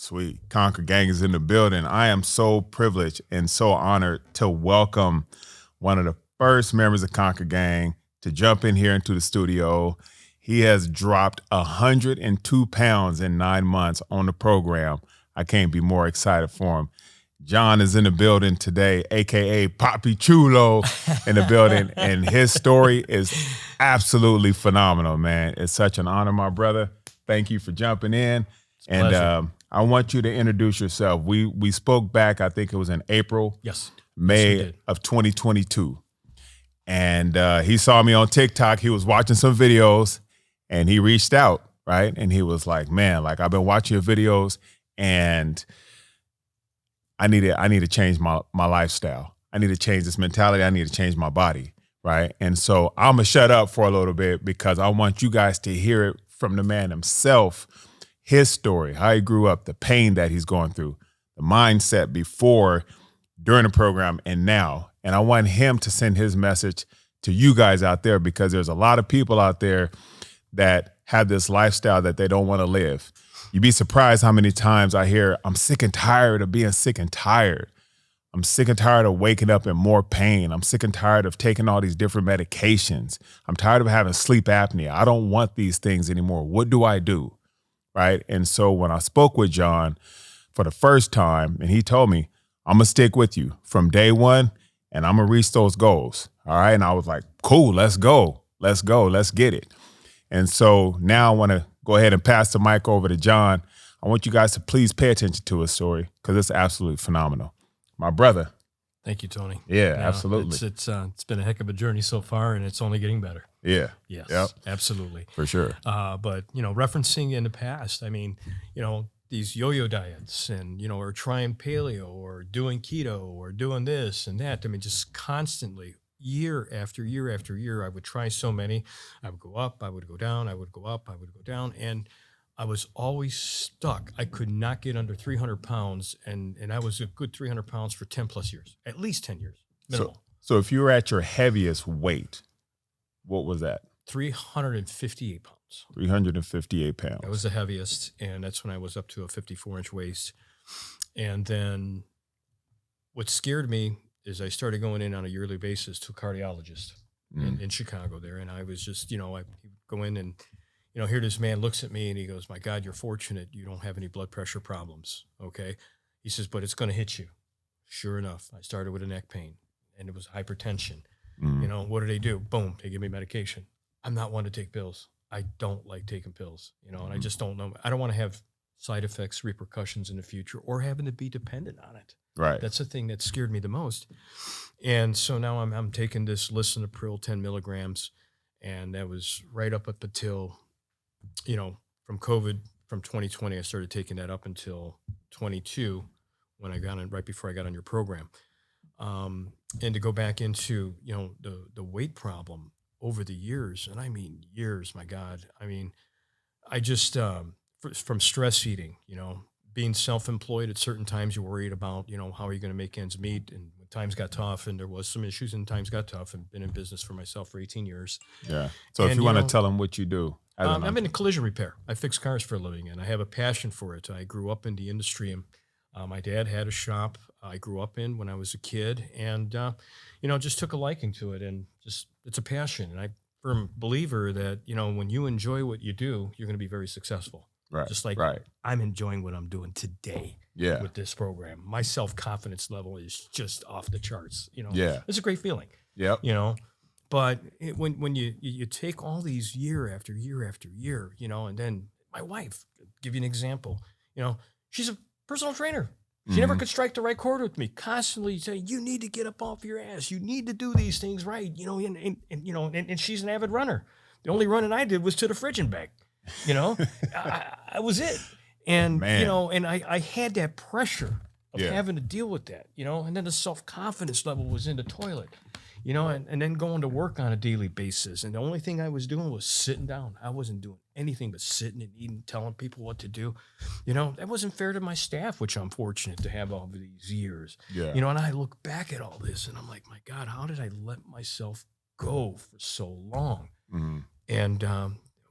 Sweet. Conquer Gang is in the building. I am so privileged and so honored to welcome one of the first members of Conquer Gang to jump in here into the studio. He has dropped 102 pounds in 9 months on the program. I can't be more excited for him. John is in the building today, a.k.a. Papi Chulo in the building, and his story is absolutely phenomenal, man. It's such an honor, my brother. Thank you for jumping in. And I want you to introduce yourself. We spoke back, I think it was in April, May of 2022. And he saw me on TikTok. He was watching some videos, and he reached out, right? And he was like, man, like, I've been watching your videos, and I need to change my lifestyle. I need to change this mentality. I need to change my body, right? And so I'm going to shut up for a little bit because I want you guys to hear it from the man himself, his story, how he grew up, the pain that he's going through, the mindset before, during the program, and now. And I want him to send his message to you guys out there because there's a lot of people out there that have this lifestyle that they don't want to live. You'd be surprised how many times I hear, I'm sick and tired of being sick and tired. I'm sick and tired of waking up in more pain. I'm sick and tired of taking all these different medications. I'm tired of having sleep apnea. I don't want these things anymore. What do I do? Right? And so when I spoke with John for the first time, and he told me, I'm going to stick with you from day one, and I'm going to reach those goals. All right? And I was like, cool, let's go. Let's go. Let's get it. And so now I want to go ahead and pass the mic over to John. I want you guys to please pay attention to his story because it's absolutely phenomenal. My brother. Thank you, Tony. Yeah, absolutely. It's been a heck of a journey so far, and it's only getting better. Yeah. Yes, yep. Absolutely. For sure. But, referencing in the past, I mean, these yo-yo diets and, or trying paleo or doing keto or doing this and that. I mean, just constantly, year after year after year, I would try so many. I would go up, I would go down, I would go up, I would go down. And I was always stuck. I could not get under 300 pounds. And I was a good 300 pounds for 10 plus years, at least 10 years, minimal. So if you were at your heaviest weight, what was that? 358 pounds. 358 pounds. That was the heaviest. And that's when I was up to a 54-inch waist. And then what scared me is I started going in on a yearly basis to a cardiologist in Chicago there. And I was just, I go in and, here this man looks at me and he goes, my God, you're fortunate. You don't have any blood pressure problems. Okay. He says, but it's going to hit you. Sure enough, I started with a neck pain and it was hypertension. What do they do? Boom. They give me medication. I'm not one to take pills. I don't like taking pills, and I just don't know. I don't want to have side effects, repercussions in the future or having to be dependent on it. Right. That's the thing that scared me the most. And so now I'm taking this lisinopril 10 milligrams, and that was right up until, from COVID, from 2020, I started taking that up until 22 when I got on, right before I got on your program. And to go back into, the weight problem over the years, and I mean years, my God. I mean, I just, from stress eating, being self-employed at certain times, you're worried about, how are you going to make ends meet? And when times got tough and there was some issues and times got tough, and been in business for myself for 18 years. Yeah. So if you want to tell them what you do. I'm in collision repair. I fix cars for a living and I have a passion for it. I grew up in the industry and my dad had a shop I grew up in when I was a kid and, just took a liking to it and just, it's a passion. And I'm a firm believer that, when you enjoy what you do, you're going to be very successful. Right. Just like I'm enjoying what I'm doing today with this program. My self-confidence level is just off the charts. It's a great feeling. Yep. But when you take all these year after year after year, and then my wife, give you an example, she's a personal trainer. She never could strike the right chord with me. Constantly saying, you need to get up off your ass. You need to do these things right. And she's an avid runner. The only running I did was to the fridge and back. I was it. And, and I had that pressure of having to deal with that, and then the self-confidence level was in the toilet, and then going to work on a daily basis. And the only thing I was doing was sitting down. I wasn't doing anything but sitting and eating, telling people what to do. That wasn't fair to my staff, which I'm fortunate to have over these years. Yeah. And I look back at all this and I'm like, my God, how did I let myself go for so long? And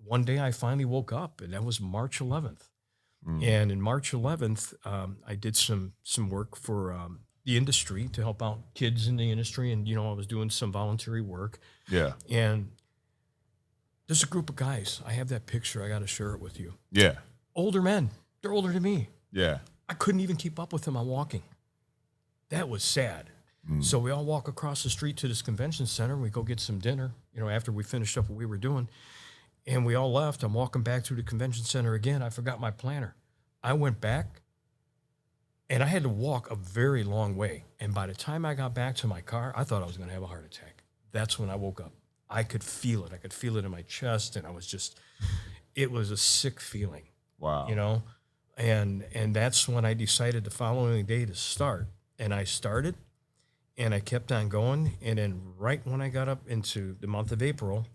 one day I finally woke up, and that was March 11th. And in March 11th, I did some work for the industry to help out kids in the industry. And, I was doing some voluntary work. Yeah. And there's a group of guys. I have that picture. I got to share it with you. Yeah. Older men. They're older than me. Yeah. I couldn't even keep up with them on walking. That was sad. So we all walk across the street to this convention center. We go get some dinner, after we finished up what we were doing. And we all left. I'm walking back through the convention center again. I forgot my planner. I went back, and I had to walk a very long way. And by the time I got back to my car, I thought I was going to have a heart attack. That's when I woke up. I could feel it. I could feel it in my chest, and it was a sick feeling. Wow. And that's when I decided the following day to start. And I started, and I kept on going. And then right when I got up into the month of April,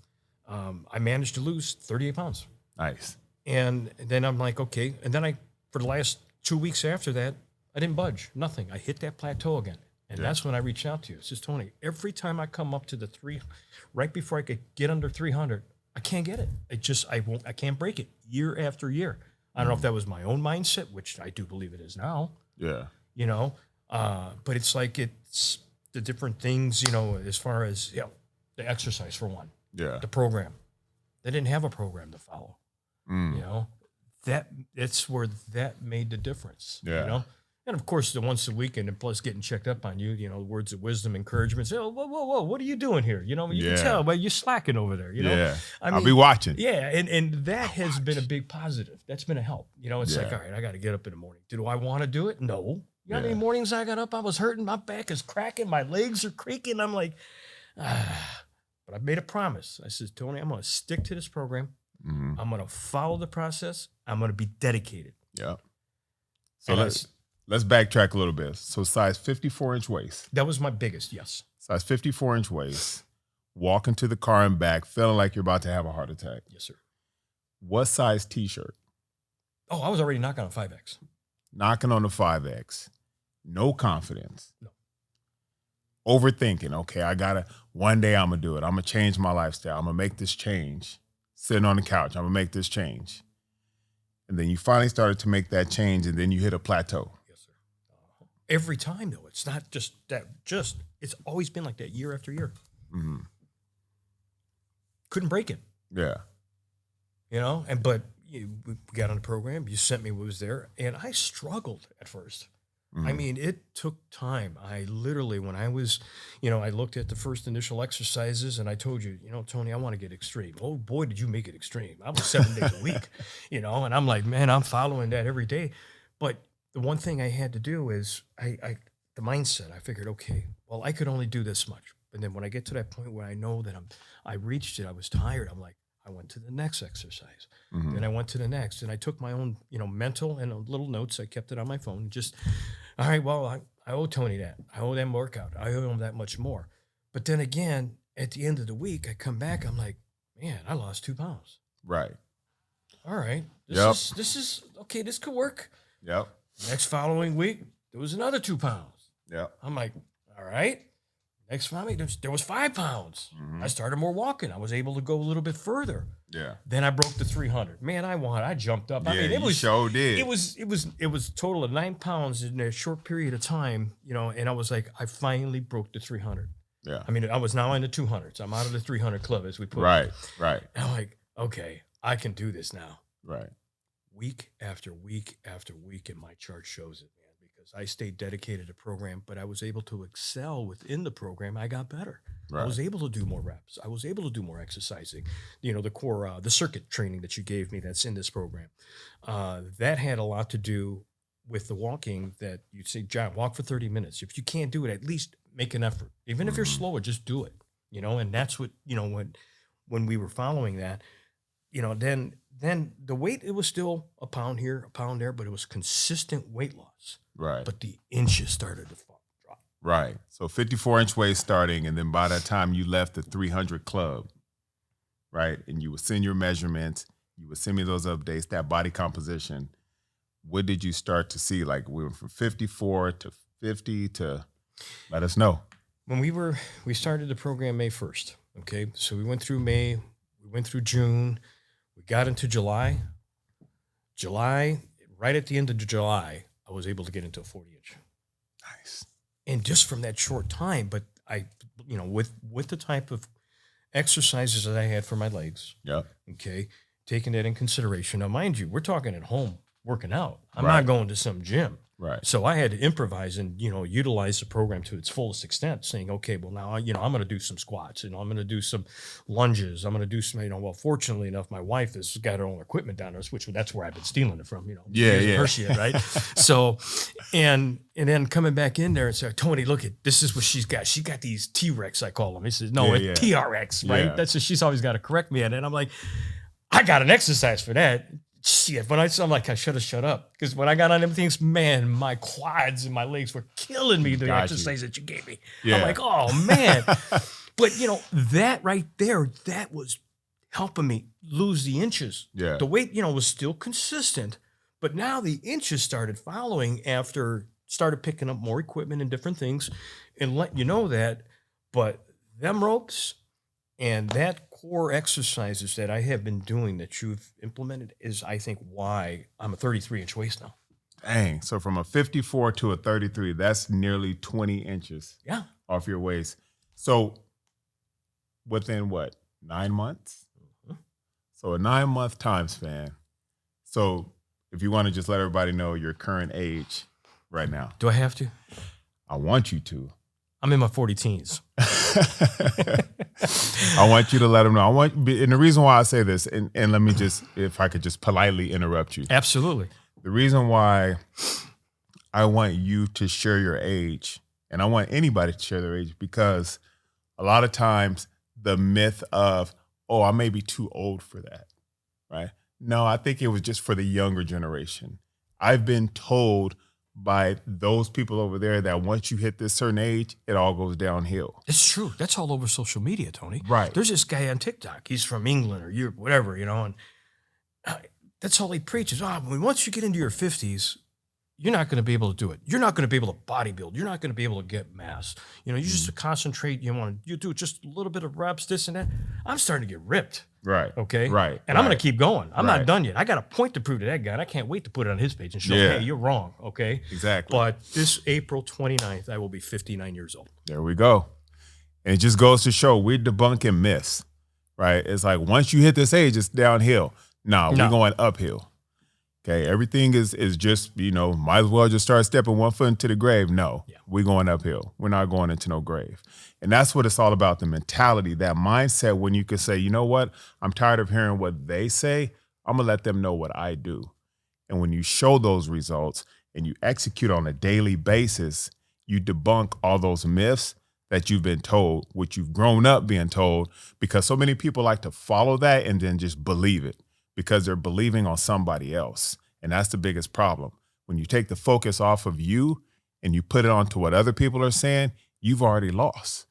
I managed to lose 38 pounds. Nice. And then I'm like, okay. And then for the last 2 weeks after that, I didn't budge, nothing. I hit that plateau again. And that's when I reached out to you. It says, Tony, every time I come up to the right before I could get under 300, I can't get it. I can't break it year after year. I don't know if that was my own mindset, which I do believe it is now. Yeah. But it's like it's the different things, as far as, the exercise for one. Yeah. The program. They didn't have a program to follow. That's where that made the difference. Yeah. And of course, the once a week, and plus getting checked up on you, words of wisdom, encouragement. Say, oh, whoa, what are you doing here? You can tell, but you're slacking over there. Yeah. I'll be watching. Yeah, and that has been a big positive. That's been a help. It's like, all right, I got to get up in the morning. Do I want to do it? No. You know how many mornings I got up? I was hurting. My back is cracking. My legs are creaking. I'm like, But I made a promise. I said, Tony, I'm going to stick to this program. I'm going to follow the process. I'm going to be dedicated. Yeah. So let's backtrack a little bit. So size 54-inch waist. That was my biggest, yes. Size 54-inch waist. Walking to the car and back, feeling like you're about to have a heart attack. Yes, sir. What size T-shirt? Oh, I was already knocking on 5X. Knocking on the 5X. No confidence. No. Overthinking. Okay, one day I'm going to do it. I'm going to change my lifestyle. I'm going to make this change. Sitting on the couch, I'm going to make this change. And then you finally started to make that change, and then you hit a plateau. Yes, sir. Every time, though. It's not just that. It's always been like that year after year. Couldn't break it. Yeah. But we got on the program. You sent me what was there, and I struggled at first. I mean, it took time. I literally, when I was, I looked at the first initial exercises, and I told you, Tony, I want to get extreme. Oh boy, did you make it extreme. I was 7 days a week, and I'm like, man, I'm following that every day. But the one thing I had to do is the mindset. I figured, okay, well, I could only do this much. But then when I get to that point where I know that I reached it, I was tired. I'm like, I went to the next exercise. Then I went to the next, and I took my own, mental and little notes. I kept it on my phone. All right, well, I owe Tony that. I owe them workout. I owe him that much more. But then again, at the end of the week, I come back. I'm like, man, I lost 2 pounds. Right. All right. This is okay. This could work. Yep. Next following week, there was another 2 pounds. Yep. I'm like, all right. Next following week, there was 5 pounds. I started more walking. I was able to go a little bit further. Yeah. Then I broke the 300. Man, I jumped up. Yeah, I mean, it was sure did. It was a total of 9 pounds in a short period of time, and I was like, I finally broke the 300. Yeah. I mean, I was now in the 200s. I'm out of the 300 club, as we put it. Right. Right. And I'm like, okay, I can do this now. Right. Week after week after week, and my chart shows it, man, because I stayed dedicated to program, but I was able to excel within the program. I got better. Right. I was able to do more reps. I was able to do more exercising. The core, the circuit training that you gave me that's in this program, that had a lot to do with the walking. That you'd say, John, walk for 30 minutes. If you can't do it, at least make an effort. Even if you're slower, just do it. And that's what, when we were following that, then the weight, it was still a pound here, a pound there, but it was consistent weight loss. Right. But the inches started to drop. Right. So 54-inch waist starting, and then by that time you left the 300 club, right? And you would send your measurements, you would send me those updates, that body composition. What did you start to see? Like we went from 54 to 50 to, let us know. When we started the program May 1st, okay? So we went through May, we went through June, we got into July. right at the end of July, I was able to get into a 40-inch. Nice. And just from that short time, but I, with the type of exercises that I had for my legs, Yep. okay, taking that in consideration. Now, mind you, we're talking at home working out. I'm Right. not going to some gym. Right. So I had to improvise and, utilize the program to its fullest extent, saying, okay, well, now, I'm going to do some squats, I'm going to do some lunges. I'm going to do some, well, fortunately enough, my wife has got her own equipment down there, which that's where I've been stealing it from, using her shit, right? So, and then coming back in there and say, Tony, look this is what she's got. She got these T-Rex, I call them. He says, no, it's TRX, right? Yeah. That's what she's always got to correct me at. And I'm like, I got an exercise for that. Shit, when I'm like, I should have shut up. Because when I got on them things, man, my quads and my legs were killing me, the exercise that you gave me. Yeah. I'm like, oh, man. But, that right there, that was helping me lose the inches. Yeah. The weight, was still consistent. But now the inches started following after started picking up more equipment and different things and let you know that. But them ropes and that core exercises that I have been doing that you've implemented is, I think, why I'm a 33-inch waist now. Dang. So from a 54 to a 33, that's nearly 20 inches off your waist. So within what, 9 months? Mm-hmm. So a 9-month time span. So if you want to just let everybody know your current age right now. Do I have to? I want you to. I'm in my 40 teens. I want you to let them know. And the reason why I say this, and let me just, if I could just politely interrupt you. Absolutely. The reason why I want you to share your age, and I want anybody to share their age, because a lot of times the myth of, oh, I may be too old for that, right? No, I think it was just for the younger generation. I've been told by those people over there that once you hit this certain age, it all goes downhill. It's true. That's all over social media, Tony. Right. There's this guy on TikTok. He's from England or Europe, whatever, and that's all he preaches. Once you get into your 50s, you're not going to be able to do it. You're not going to be able to bodybuild. You're not going to be able to get mass. You just concentrate. You do just a little bit of reps, this and that. I'm starting to get ripped. Right. Okay. Right. And I'm going to keep going. I'm not done yet. I got a point to prove to that guy. And I can't wait to put it on his page and show, hey, you're wrong. Okay. Exactly. But this April 29th, I will be 59 years old. There we go. And it just goes to show we're debunking myths, right? It's like once you hit this age, it's downhill. No, we're going uphill. Okay, everything is just, might as well just start stepping one foot into the grave. No, we're going uphill. We're not going into no grave. And that's what it's all about, the mentality, that mindset when you can say, you know what, I'm tired of hearing what they say. I'm going to let them know what I do. And when you show those results and you execute on a daily basis, you debunk all those myths that you've been told, which you've grown up being told, because so many people like to follow that and then just believe it, because they're believing on somebody else. And that's the biggest problem. When you take the focus off of you and you put it onto what other people are saying, you've already lost.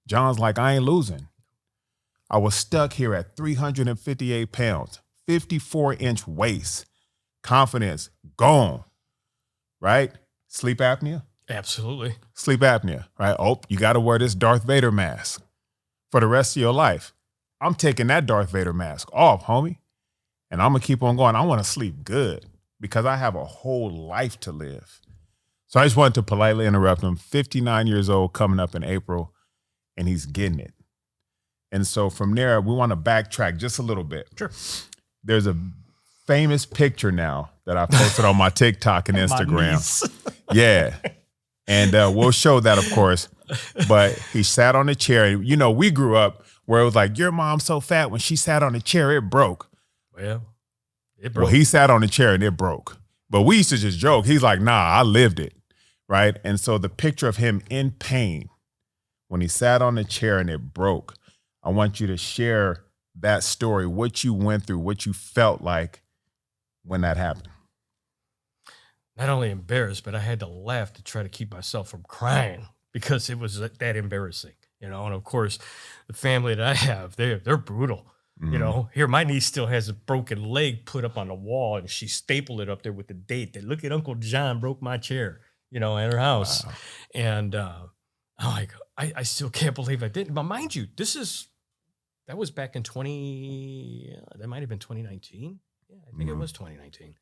John's like, I ain't losing. I was stuck here at 358 pounds, 54-inch waist, confidence gone, right? Sleep apnea? Absolutely. Sleep apnea, right? Oh, you got to wear this Darth Vader mask for the rest of your life. I'm taking that Darth Vader mask off, homie. And I'm going to keep on going. I want to sleep good because I have a whole life to live. So I just wanted to politely interrupt him. 59 years old, coming up in April, and he's getting it. And so from there, we want to backtrack just a little bit. Sure. There's a famous picture now that I posted on my TikTok and Instagram. Yeah. And we'll show that, of course. But he sat on a chair. And, we grew up where it was like, your mom's so fat when she sat on a chair, it broke. Well, it broke. Well, he sat on the chair and it broke. But we used to just joke. He's like, nah, I lived it, right? And so the picture of him in pain when he sat on the chair and it broke, I want you to share that story, what you went through, what you felt like when that happened. Not only embarrassed, but I had to laugh to try to keep myself from crying because it was that embarrassing, And of course, the family that I have, they're brutal. Mm-hmm. Here, my niece still has a broken leg put up on the wall, and she stapled it up there with the date that, look at Uncle John broke my chair, at her house. Wow. And I'm like, I still can't believe I didn't. But mind you, that was back in that might have been 2019. Yeah, I think it was 2019.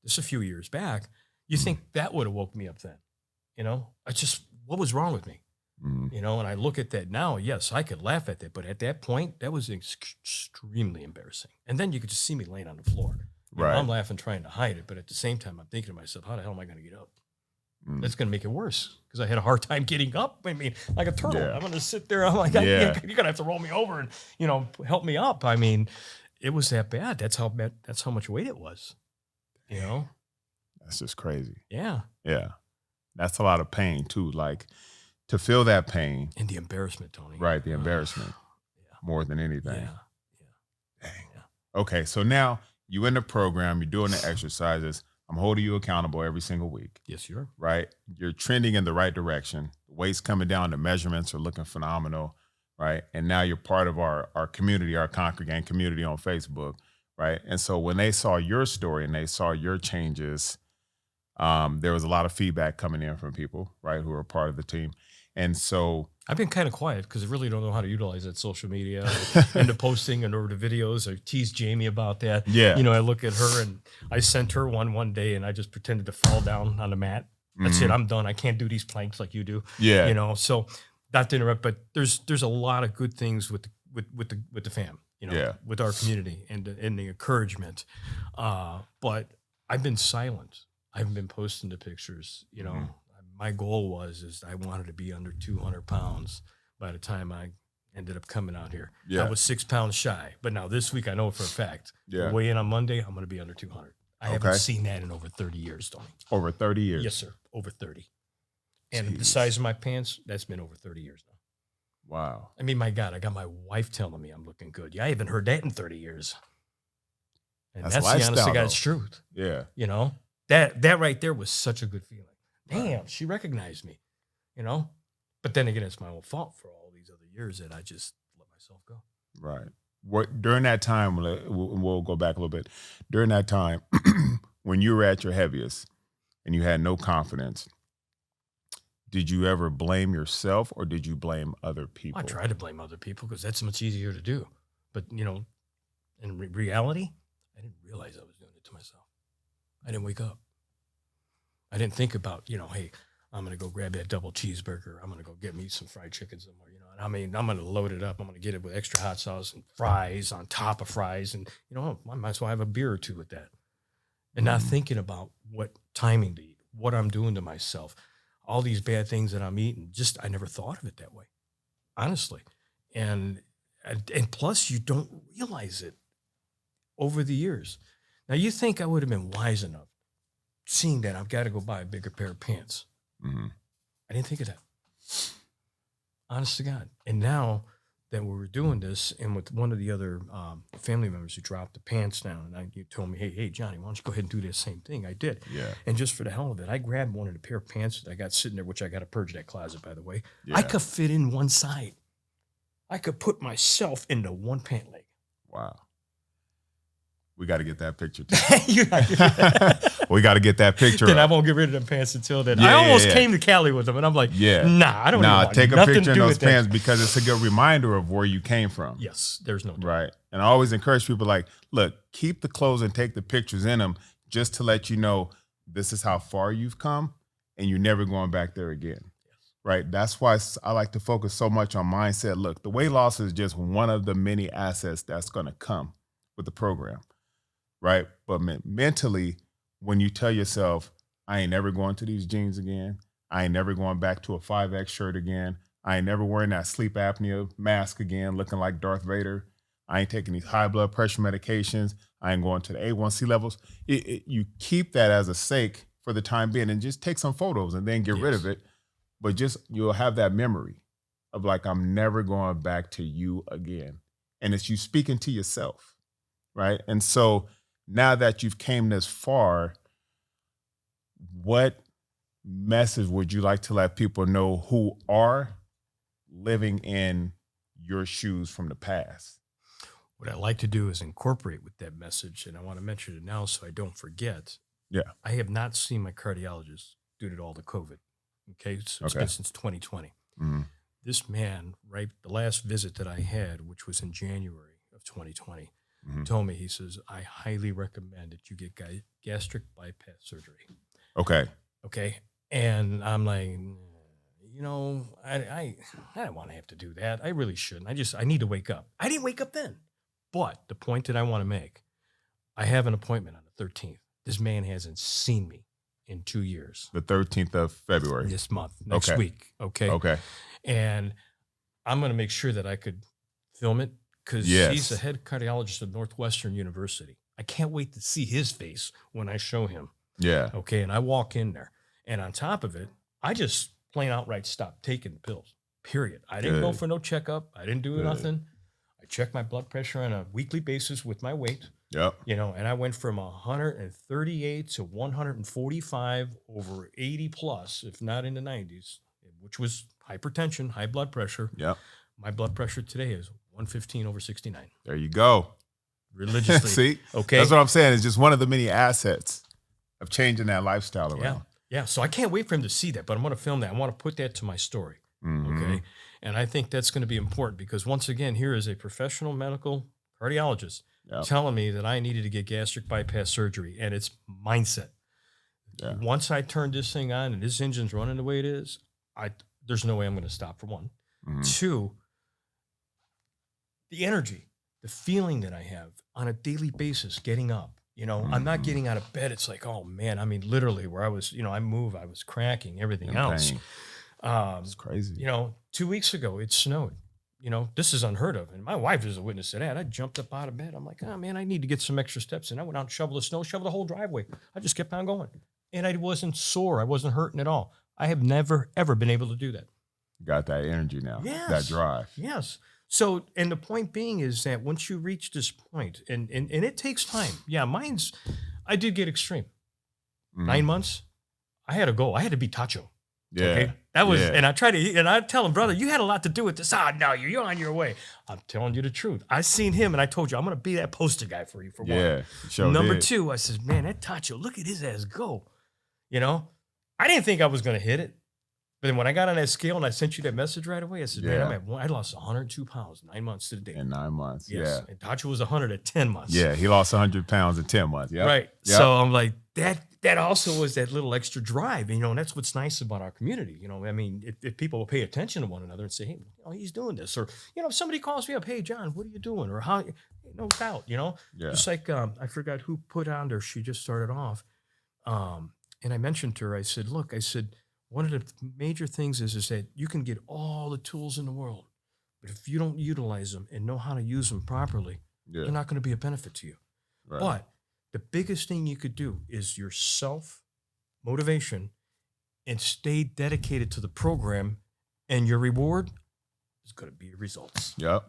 just a few years back, you think that would have woke me up then, what was wrong with me? And I look at that now, yes, I could laugh at that, but at that point, that was extremely embarrassing. And then you could just see me laying on the floor. I'm laughing, trying to hide it, but at the same time, I'm thinking to myself, how the hell am I going to get up? That's going to make it worse because I had a hard time getting up. I mean, like a turtle, I'm going to sit there. I'm like, you're going to have to roll me over and, help me up. I mean, it was that bad. That's how bad, that's how much weight it was, That's just crazy. Yeah. Yeah. That's a lot of pain too. Like to feel that pain. And the embarrassment, Tony. Right. The embarrassment more than anything. Yeah. Dang. Yeah. Okay. So now you in the program, you're doing the exercises. I'm holding you accountable every single week. Yes, you are. Right? You're trending in the right direction. The weight's coming down. The measurements are looking phenomenal. Right? And now you're part of our community, our Conquer Gang community on Facebook. Right? And so when they saw your story and they saw your changes, there was a lot of feedback coming in from people, right, who are part of the team. And so I've been kind of quiet because I really don't know how to utilize that social media and the posting and over the videos. I teased Jamie about that. Yeah. I look at her and I sent her one day and I just pretended to fall down on the mat. That's it. I'm done. I can't do these planks like you do. Yeah. So not to interrupt, but there's a lot of good things with the fam, with our community and the encouragement. But I've been silent. I haven't been posting the pictures, My goal is I wanted to be under 200 pounds by the time I ended up coming out here. Yeah. I was 6 pounds shy, but now this week I know for a fact. Yeah. Weigh in on Monday, I'm going to be under 200. I haven't seen that in over 30 years, Tony. Over 30 years? Yes, sir. Over 30. And the size of my pants, that's been over 30 years now. Wow. I mean, my God, I got my wife telling me I'm looking good. Yeah, I haven't heard that in 30 years. And that's the honest to God's truth. Yeah. That right there was such a good feeling. Damn, she recognized me, But then again, it's my own fault for all these other years that I just let myself go. Right. During that time, we'll go back a little bit. During that time, when you were at your heaviest and you had no confidence, did you ever blame yourself or did you blame other people? I tried to blame other people because that's much easier to do. But, in reality, I didn't realize I was doing it to myself. I didn't wake up. I didn't think about, hey, I'm going to go grab that double cheeseburger. I'm going to go get me some fried chicken somewhere, and I mean, I'm going to load it up. I'm going to get it with extra hot sauce and fries on top of fries. And, I might as well have a beer or two with that. And not thinking about what timing to eat, what I'm doing to myself, all these bad things that I'm eating. Just, I never thought of it that way, honestly. And plus you don't realize it over the years. Now you think I would have been wise enough seeing that I've got to go buy a bigger pair of pants. I didn't think of that. Honest to God. And now that we were doing this and with one of the other family members who dropped the pants down and you told me, hey, Johnny, why don't you go ahead and do this same thing? I did. Yeah. And just for the hell of it, I grabbed one of the pair of pants that I got sitting there, which I got to purge that closet, by the way. Yeah. I could fit in one side. I could put myself into one pant leg. Wow. We got to get that picture too. We got to get that picture. Then I won't get rid of them pants until then. I almost came to Cali with them, and I'm like, nah, I don't want take a nothing picture to in do those with pants that. because it's a good reminder of where you came from. Yes, there's no doubt. Right. And I always encourage people like, look, keep the clothes and take the pictures in them just to let you know this is how far you've come and you're never going back there again. Right. That's why I like to focus so much on mindset. Look, the weight loss is just one of the many assets that's going to come with the program. Right. But mentally, when you tell yourself, I ain't never going to these jeans again. I ain't never going back to a 5X shirt again. I ain't never wearing that sleep apnea mask again, looking like Darth Vader. I ain't taking these high blood pressure medications. I ain't going to the A1C levels. You keep that as a sake for the time being and just take some photos and then get rid of it. But just you'll have that memory of like, I'm never going back to you again. And it's you speaking to yourself. Right. And so now that you've came this far, what message would you like to let people know who are living in your shoes from the past? What I like to do is incorporate with that message, and I want to mention it now so I don't forget. Yeah. I have not seen my cardiologist due to all the COVID. Okay. So it's been since 2020. Mm-hmm. This man, right, the last visit that I had, which was in January of 2020, told me, he says, I highly recommend that you get gastric bypass surgery. Okay. Okay. And I'm like, I don't want to have to do that. I really shouldn't. I need to wake up. I didn't wake up then. But the point that I want to make, I have an appointment on the 13th. This man hasn't seen me in 2 years. The 13th of February. This month, next week. Okay. Okay. And I'm going to make sure that I could film it because he's the head cardiologist of Northwestern University. I can't wait to see his face when I show him. Yeah. Okay. And I walk in there. And on top of it, I just plain outright stopped taking the pills, period. I didn't go for no checkup. I didn't do nothing. I check my blood pressure on a weekly basis with my weight. Yep. And I went from 138 to 145 over 80 plus, if not in the 90s, which was hypertension, high blood pressure. Yep. My blood pressure today is 115 over 69. There you go. Religiously. See? Okay. That's what I'm saying. It's just one of the many assets of changing that lifestyle around. Yeah. So I can't wait for him to see that, but I'm going to film that. I want to put that to my story. Okay. And I think that's going to be important because once again, here is a professional medical cardiologist telling me that I needed to get gastric bypass surgery, and it's mindset. Yeah. Once I turn this thing on and this engine's running the way it is, there's no way I'm going to stop, for one. Two, the energy, the feeling that I have on a daily basis getting up. I'm not getting out of bed. It's like, oh man, I mean, literally where I was, I was cracking, everything else. It's crazy. 2 weeks ago it snowed. This is unheard of. And my wife is a witness to that. I jumped up out of bed. I'm like, oh man, I need to get some extra steps in. I went out and shoveled the snow, shoveled the whole driveway. I just kept on going. And I wasn't sore. I wasn't hurting at all. I have never, ever been able to do that. You got that energy now. Yes. That drive. Yes. So, and the point being is that once you reach this point, and it takes time. Yeah, I did get extreme. 9 months, I had a goal. I had to beat Tacho. Yeah. Okay. That was, and I tell him, brother, you had a lot to do with this. No, you're on your way. I'm telling you the truth. I seen him and I told you, I'm going to be that poster guy for you, for one. Yeah. Sure Number did. two, I said, man, that Tacho, look at his ass go. I didn't think I was going to hit it. But then when I got on that scale and I sent you that message right away, I said, man, I lost 102 pounds, 9 months to the day. In 9 months. Yes. Yeah. And Tacho was 100 at 10 months. Yeah. He lost 100 pounds in 10 months. Yeah. Right. Yep. So I'm like, that also was that little extra drive. And, and that's what's nice about our community. I mean, if people will pay attention to one another and say, hey, he's doing this. Or, if somebody calls me up, hey, John, what are you doing? Or how, no doubt, Yeah. Just like, I forgot who put on there. She just started off. And I mentioned to her, I said, look, one of the major things is that you can get all the tools in the world, but if you don't utilize them and know how to use them properly, they're not going to be a benefit to you. Right. But the biggest thing you could do is your self-motivation and stay dedicated to the program, and your reward is going to be your results. Yep,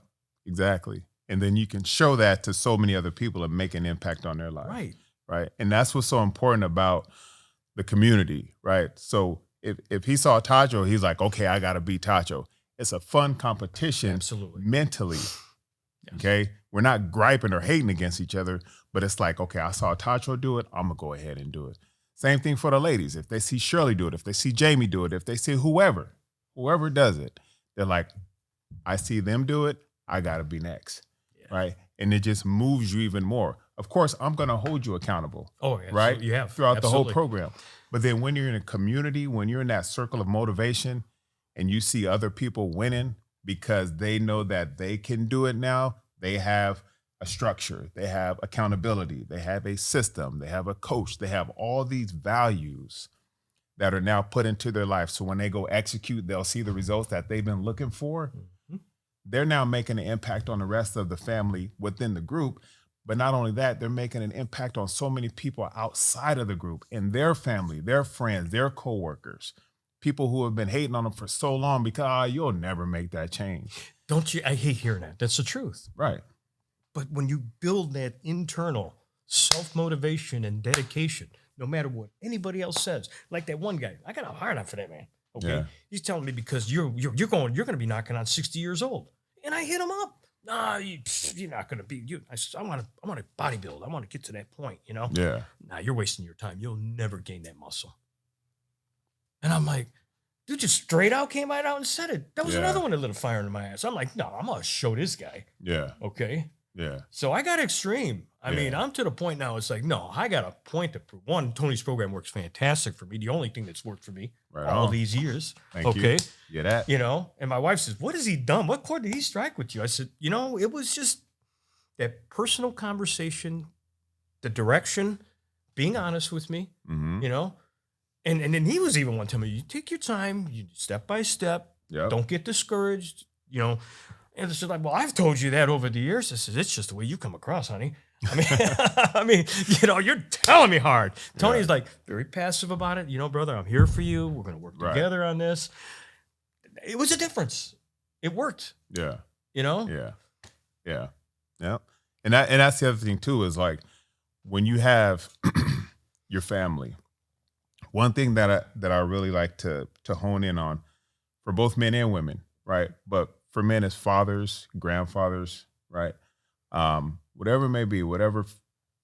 exactly. And then you can show that to so many other people and make an impact on their lives. Right. Right. And that's what's so important about the community, right? So if he saw Tacho, he's like, okay, I got to beat Tacho. It's a fun competition. Absolutely. Mentally. Yes. Okay. We're not griping or hating against each other, but it's like, okay, I saw Tacho do it. I'm going to go ahead and do it. Same thing for the ladies. If they see Shirley do it, if they see Jamie do it, if they see whoever does it, they're like, I see them do it. I got to be next. Yeah. Right. And it just moves you even more. Of course, I'm going to hold you accountable. Oh, yeah. Right? You have. Throughout the whole program. But then when you're in a community, when you're in that circle of motivation and you see other people winning because they know that they can do it now, they have a structure, they have accountability, they have a system, they have a coach, they have all these values that are now put into their life. So when they go execute, they'll see the results that they've been looking for. Mm-hmm. They're now making an impact on the rest of the family within the group. But not only that, they're making an impact on so many people outside of the group, in their family, their friends, their coworkers, people who have been hating on them for so long because you'll never make that change. Don't you? I hate hearing that. That's the truth. Right. But when you build that internal self-motivation and dedication, no matter what anybody else says, like that one guy, I got a hard on for that man. Okay. Yeah. He's telling me because you're going to be knocking on 60 years old. And I hit him up. Nah, you're not going to be. I want to bodybuild. I want to get to that point, Yeah. Nah, you're wasting your time. You'll never gain that muscle. And I'm like, dude, just straight out came right out and said it. That was another one that lit a fire in my ass. I'm like, no, I'm going to show this guy. Yeah. Okay. Yeah. So I got extreme. I mean, I'm to the point now. It's like, no, I got a point to prove. One, Tony's program works fantastic for me. The only thing that's worked for me all these years. Thank you. Yeah, that. You know, and my wife says, what has he done? What chord did he strike with you? I said, you know, it was just that personal conversation, the direction, being honest with me, you know, and then he was even one telling me, you take your time, you step by step, don't get discouraged, you know. And it's like, well, I've told you that over the years. I said, it's just the way you come across, honey. I mean, I mean, you know, you're telling me hard. Tony's like very passive about it. You know, brother, I'm here for you. We're going to work together on this. It was a difference. It worked. Yeah. You know? Yeah. Yeah. Yeah. And that's the other thing too, is like when you have your family, one thing that I really like to hone in on for both men and women, right? But for men as fathers, grandfathers, right? Whatever it may be, whatever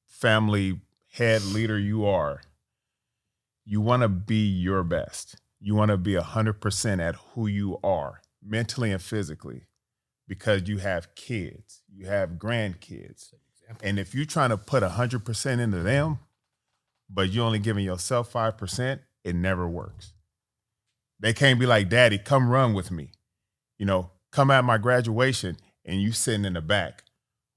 family head leader you are, you want to be your best. You want to be 100% at who you are, mentally and physically, because you have kids, you have grandkids. And if you're trying to put 100% into them, but you're only giving yourself 5%, it never works. They can't be like, Daddy, come run with me. You know, come at my graduation and you sitting in the back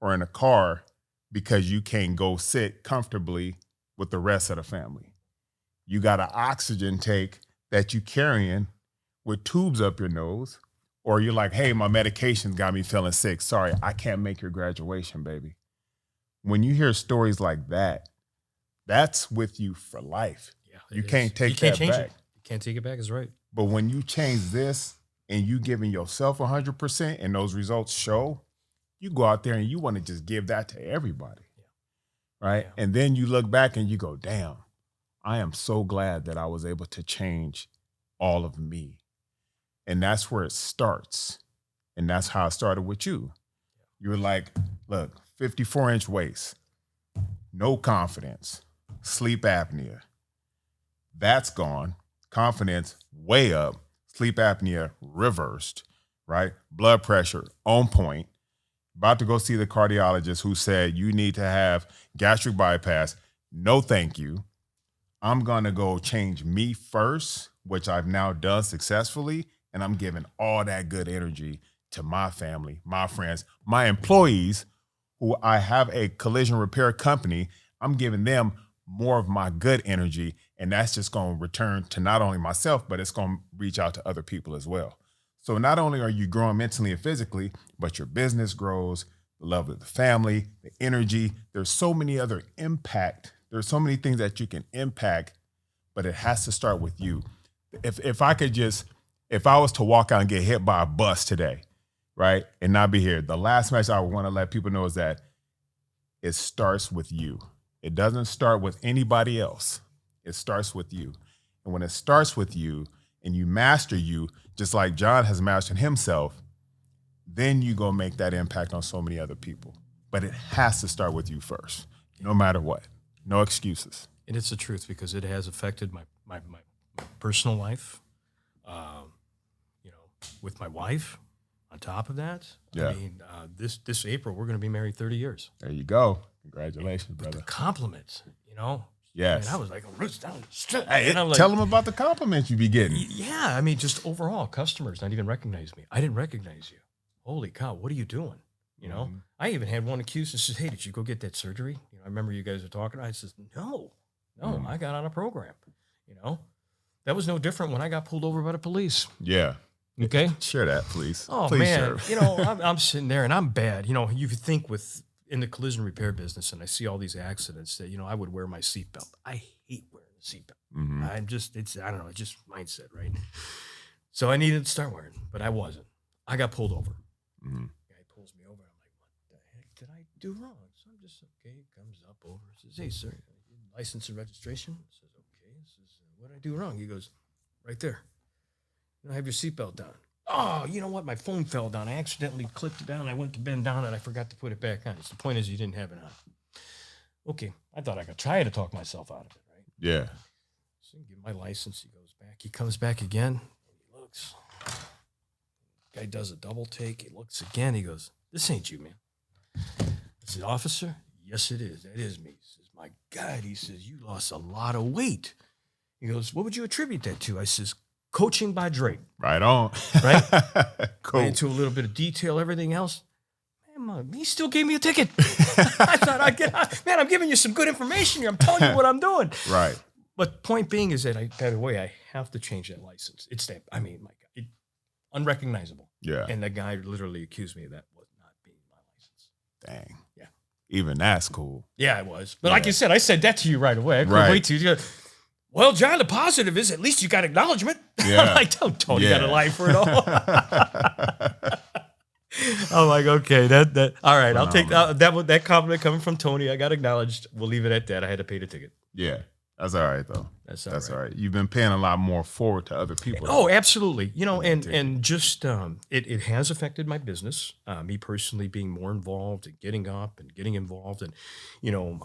or in a car because you can't go sit comfortably with the rest of the family. You got an oxygen tank that you carrying with tubes up your nose, or you're like, hey, my medication's got me feeling sick. Sorry, I can't make your graduation, baby. When you hear stories like that, that's with you for life. Yeah, you can't take that back. You can't take it back, is right. But when you change this and you giving yourself 100% and those results show, you go out there and you want to just give that to everybody, right? Yeah. And then you look back and you go, damn, I am so glad that I was able to change all of me. And that's where it starts. And that's how it started with you. You were like, look, 54-inch waist, no confidence, sleep apnea. That's gone. Confidence way up, sleep apnea reversed, right? Blood pressure on point. About to go see the cardiologist who said you need to have gastric bypass. No, thank you. I'm going to go change me first, which I've now done successfully. And I'm giving all that good energy to my family, my friends, my employees who I have a collision repair company. I'm giving them more of my good energy. And that's just going to return to not only myself, but it's going to reach out to other people as well. So not only are you growing mentally and physically, but your business grows, the love of the family, the energy. There's so many other impact. There's so many things that you can impact, but it has to start with you. If I was to walk out and get hit by a bus today, right, and not be here, the last message I want to let people know is that it starts with you. It doesn't start with anybody else. It starts with you. And when it starts with you and you master you, just like John has mastered himself, then you go make that impact on so many other people. But it has to start with you first, no matter what. No excuses. And it's the truth because it has affected my personal life, you know, with my wife. On top of that, I mean, this April, we're going to be married 30 years. There you go. Congratulations, brother. The compliments, you know. Yes. I mean, I was like, roots down. Hey, tell them about the compliments you be getting. Yeah. I mean, just overall, customers not even recognize me. I didn't recognize you. Holy cow, what are you doing? You know, I even had one accused and says, hey, did you go get that surgery? You know, I remember you guys were talking. I said, no, I got on a program. You know, that was no different when I got pulled over by the police. Yeah. Okay. Share that, please. Oh, please man. share. You know, I'm sitting there and I'm bad. You know, you could think in the collision repair business and I see all these accidents that, you know, I would wear my seatbelt. I hate wearing a seatbelt. I don't know, it's just mindset, right? So I needed to start wearing, but I wasn't. I got pulled over. The guy pulls me over. I'm like, what the heck did I do wrong? So I'm just, okay, comes up over, says, hey, sir, license and registration? I says, okay. Says, what did I do wrong? He goes, right there. You know, have your seatbelt down. Oh, you know what? My phone fell down. I accidentally clipped it down. I went to bend down and I forgot to put it back on. The point is you didn't have it on. Okay. I thought I could try to talk myself out of it, right? Yeah. So I give him my license. He goes back. He comes back again. He looks. Guy does a double take. He looks again. He goes, this ain't you, man. said, officer, yes, it is. That is me. He says, my God, he says, you lost a lot of weight. He goes, what would you attribute that to? I says, coaching by Drake. Right on. Right? Cool. Went into a little bit of detail, everything else. Man, he still gave me a ticket. I thought, man, I'm giving you some good information here. I'm telling you what I'm doing. Right. But point being is that, by the way, I have to change that license. It's that, I mean, my God, unrecognizable. Yeah. And the guy literally accused me of that was not being my license. Dang. Yeah. Even that's cool. Yeah, it was. But like you said, I said that to you right away. I couldn't Right. wait to you. Well, John, the positive is at least you got acknowledgement. Yeah. I'm like, don't Tony got a lie for it all. I'm like, okay, that all right. I'll take that compliment coming from Tony. I got acknowledged. We'll leave it at that. I had to pay the ticket. Yeah. That's all right, though. That's all right. You've been paying a lot more forward to other people. Oh, absolutely. You know, and just it has affected my business. Me personally being more involved and getting up and getting involved, and you know,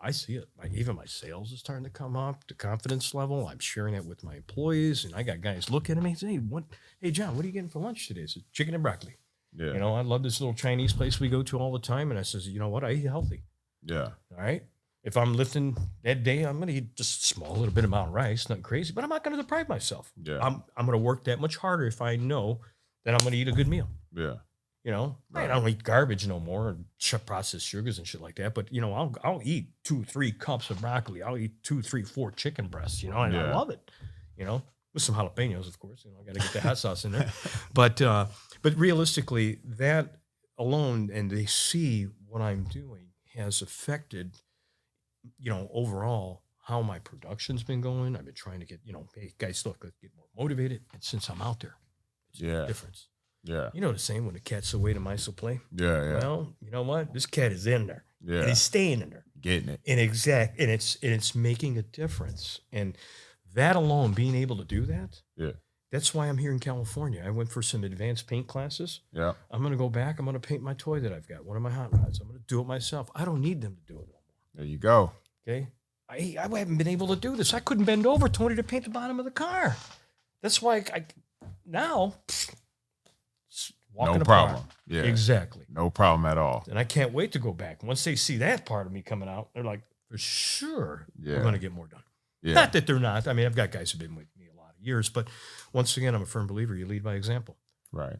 I see it. Even my sales is starting to come up. The confidence level. I'm sharing it with my employees, and I got guys looking at me and saying, Hey, John, what are you getting for lunch today?" I said, "Chicken and broccoli." Yeah. You know, I love this little Chinese place we go to all the time, and I says, "You know what? I eat healthy." Yeah. All right. If I'm lifting that day, I'm going to eat just a small little bit amount of rice, nothing crazy, but I'm not going to deprive myself. Yeah. I'm going to work that much harder if I know that I'm going to eat a good meal. Yeah. You know, Right. I don't eat garbage no more, and processed sugars and shit like that. But you know, I'll eat 2-3 cups of broccoli. I'll eat 2-3-4 chicken breasts. You know, and I Yeah. love it. You know, with some jalapenos, of course. You know, I got to get the hot sauce in there. But realistically, that alone, and they see what I'm doing has affected, you know, overall how my production's been going. I've been trying to get, you know, hey guys, look, let's get more motivated. And since I'm out there, it's a difference. Yeah. You know the same when the cat's away to mice will play. Yeah. Well, you know what? This cat is in there. Yeah. And he's staying in there. Getting it. And it's making a difference. And that alone, being able to do that, that's why I'm here in California. I went for some advanced paint classes. Yeah. I'm going to go back. I'm going to paint my toy that I've got, one of my hot rods. I'm going to do it myself. I don't need them to do it no more. There you go. Okay. I haven't been able to do this. I couldn't bend over, Tony, to paint the bottom of the car. That's why now, walking No apart. problem. Yeah. Exactly. No problem at all. And I can't wait to go back. Once they see that part of me coming out, they're like, for sure, we're going to get more done. Yeah. Not that they're not. I mean, I've got guys who've been with me a lot of years, but once again, I'm a firm believer. You lead by example. Right.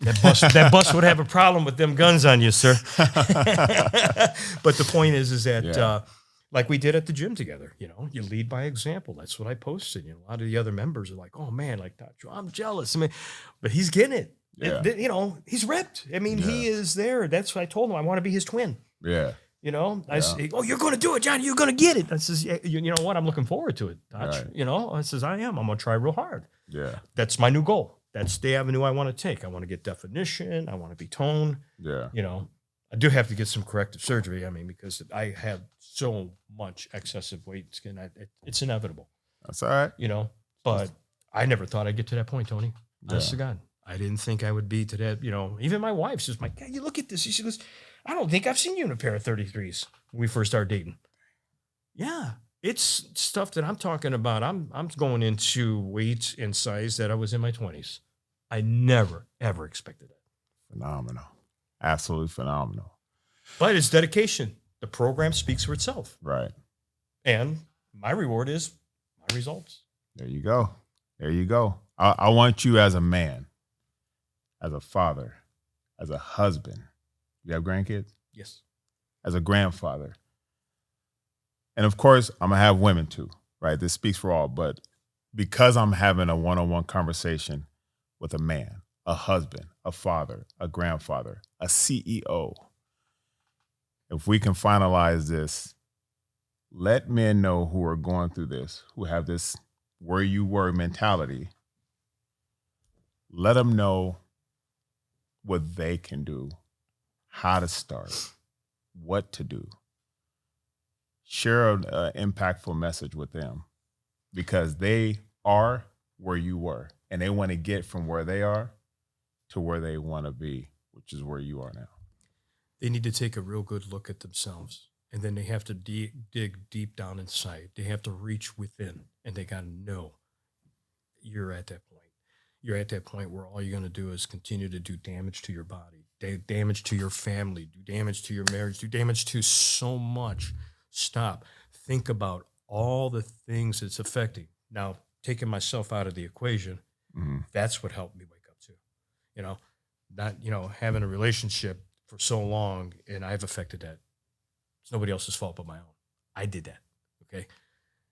That bus would have a problem with them guns on you, sir. But the point is that, like we did at the gym together, you know, you lead by example. That's what I posted. You know, a lot of the other members are like, "Oh man, like that, I'm jealous." I mean, but he's getting it. Yeah. You know, he's ripped. I mean, he is there. That's what I told him. I want to be his twin. Yeah. You know, I say, "Oh, you're going to do it, John. You're going to get it." I says, "Yeah, you know what? I'm looking forward to it. Right. You know," I says, "I am. I'm going to try real hard." Yeah. That's my new goal. That's the avenue I want to take. I want to get definition. I want to be toned. Yeah. You know, I do have to get some corrective surgery. I mean, because I have so much excessive weight skin. It's inevitable. That's all right. You know, but I never thought I'd get to that point, Tony. Honest to God. I didn't think I would be to that. You know, even my wife says, "My God, you look at this." She goes, "I don't think I've seen you in a pair of 33s when we first started dating." Yeah. It's stuff that I'm talking about. I'm going into weight and size that I was in my 20s. I never, ever expected that. Phenomenal. Absolutely phenomenal. But it's dedication. The program speaks for itself. Right. And my reward is my results. There you go. There you go. I want you as a man, as a father, as a husband. You have grandkids? Yes. As a grandfather. And of course, I'm going to have women too, right? This speaks for all. But because I'm having a one-on-one conversation with a man, a husband, a father, a grandfather, a CEO, if we can finalize this, let men know who are going through this, who have this where you were mentality, let them know what they can do, how to start, what to do. Share an impactful message with them because they are where you were and they want to get from where they are to where they want to be, which is where you are now. They need to take a real good look at themselves, and then they have to dig deep down inside. They have to reach within, and they got to know you're at that point. You're at that point where all you're going to do is continue to do damage to your body damage to your family, do damage to your marriage, do damage to so much. Stop. Think about all the things it's affecting. Now, taking myself out of the equation, that's what helped me wake up too. You know, not, having a relationship for so long and I've affected that. It's nobody else's fault but my own. I did that. Okay.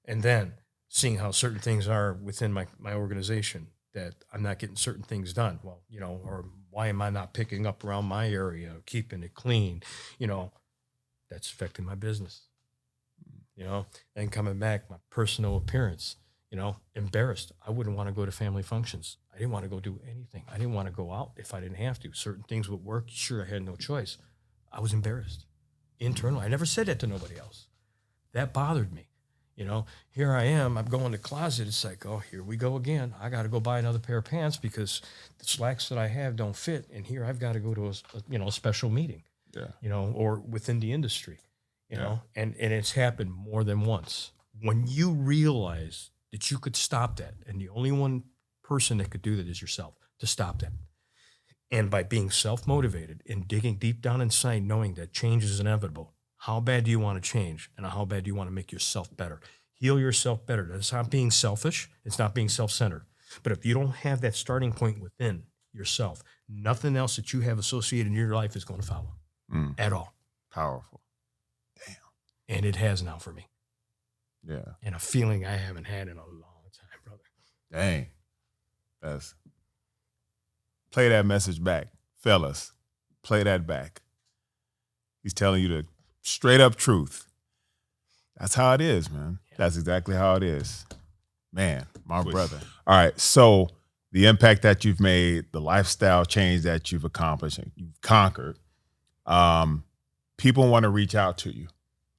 And then seeing how certain things are within my organization, that I'm not getting certain things done. Well, or why am I not picking up around my area, keeping it clean? That's affecting my business. And coming back, my personal appearance, embarrassed. I wouldn't want to go to family functions. I didn't want to go do anything. I didn't want to go out if I didn't have to. Certain things would work. Sure, I had no choice. I was embarrassed internally. I never said that to nobody else. That bothered me. Here I am. I'm going to the closet. It's like, oh, here we go again. I got to go buy another pair of pants because the slacks that I have don't fit. And here I've got to go to a special meeting, or within the industry, and it's happened more than once. When you realize that you could stop that, and the only one person that could do that is yourself, to stop that. And by being self-motivated and digging deep down inside, knowing that change is inevitable. How bad do you want to change? And how bad do you want to make yourself better? Heal yourself better. That's not being selfish. It's not being self-centered. But if you don't have that starting point within yourself, nothing else that you have associated in your life is going to follow at all. Powerful. Damn. And it has now for me. Yeah. And a feeling I haven't had in a long time, brother. Dang. Play that message back. Fellas, play that back. He's telling you the straight up truth. That's how it is, man. Yeah. That's exactly how it is. Man, my brother. All right. So the impact that you've made, the lifestyle change that you've accomplished and you've conquered, people want to reach out to you,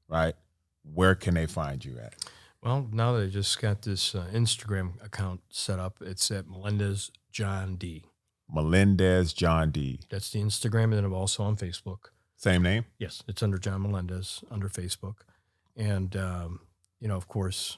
right? Where can they find you at? Well, now that I just got this Instagram account set up, it's at Melendez John D. Melendez John D. That's the Instagram, and then I'm also on Facebook. Same name? Yes, it's under John Melendez under Facebook. And, of course,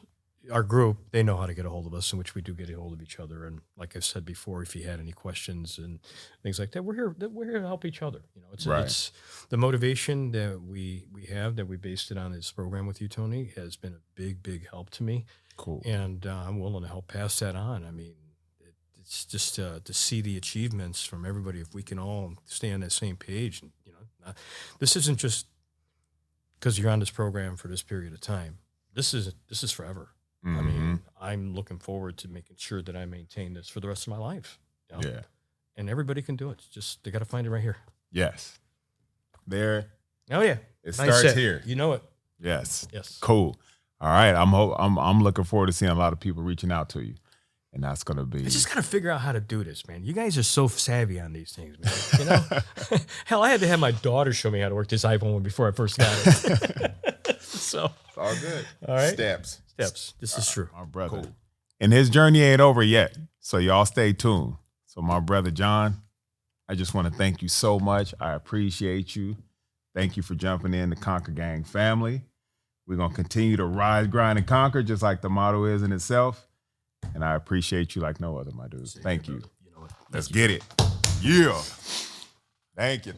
our group, they know how to get a hold of us, in which we do get a hold of each other. And like I've said before, if you had any questions and things like that, we're here to help each other. It's the motivation that we have, that we based it on this program with you, Tony, has been a big, big help to me. Cool. And I'm willing to help pass that on. I mean, it's just to see the achievements from everybody. If we can all stay on that same page, and this isn't just because you're on this program for this period of time. This is forever. Mm-hmm. I mean, I'm looking forward to making sure that I maintain this for the rest of my life. Yeah. And everybody can do it. It's just, they got to find it right here. Yes. There. Oh yeah. It starts here. You know it. Yes. Yes. Cool. All right. I'm looking forward to seeing a lot of people reaching out to you. And that's going to be... I just got to figure out how to do this, man. You guys are so savvy on these things, man. Hell, I had to have my daughter show me how to work this iPhone before I first got it. So it's all good. All right. Steps. This is true. My brother. Cool. And his journey ain't over yet. So y'all stay tuned. So my brother, John, I just want to thank you so much. I appreciate you. Thank you for jumping in the Conquer Gang family. We're going to continue to rise, grind, and conquer, just like the motto is in itself. And I appreciate you like no other, my dude. Thank you. You know what? Let's get it. Yeah. Thank you.